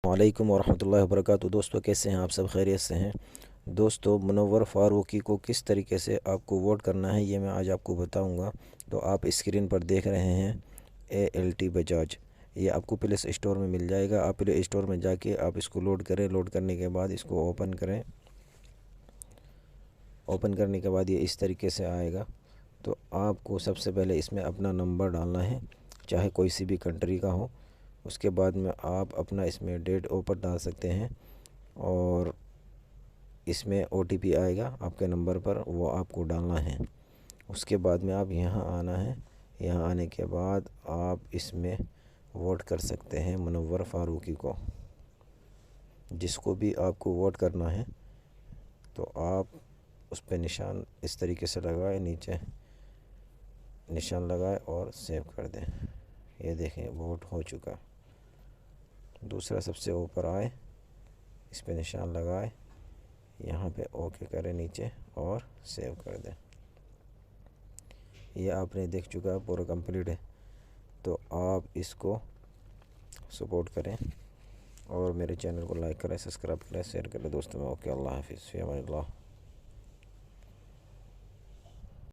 वालेकुम वरहमतुल्लाहि वबरकातुहू। दोस्तों कैसे हैं आप सब? खैरियत से हैं? दोस्तों मुनव्वर फ़ारूकी को किस तरीके से आपको वोट करना है ये मैं आज आपको बताऊंगा। तो आप स्क्रीन पर देख रहे हैं ALT बजाज, ये आपको प्ले स्टोर में मिल जाएगा। आप प्ले स्टोर में जाके आप इसको लोड करें। लोड करने के बाद इसको ओपन करें। ओपन करने के बाद ये इस तरीके से आएगा। तो आपको सबसे पहले इसमें अपना नंबर डालना है, चाहे कोई सी भी कंट्री का हो। उसके बाद में आप अपना इसमें डेट ऑफ बर्थ डाल सकते हैं और इसमें OTP आएगा आपके नंबर पर, वो आपको डालना है। उसके बाद में आप यहाँ आना है। यहाँ आने के बाद आप इसमें वोट कर सकते हैं मुनव्वर फ़ारूकी को, जिसको भी आपको वोट करना है। तो आप उस पर निशान इस तरीके से लगाए, नीचे निशान लगाए और सेव कर दें। ये देखें वोट हो चुका। दूसरा सबसे ऊपर आए, इस पे निशान लगाए, यहाँ पे ओके करें नीचे और सेव कर दें। ये आपने देख चुका पूरा कंप्लीट है। तो आप इसको सपोर्ट करें और मेरे चैनल को लाइक करें, सब्सक्राइब करें, शेयर करें दोस्तों में। ओके, अल्लाह हाफिज़, फ़ी अमान अल्लाह।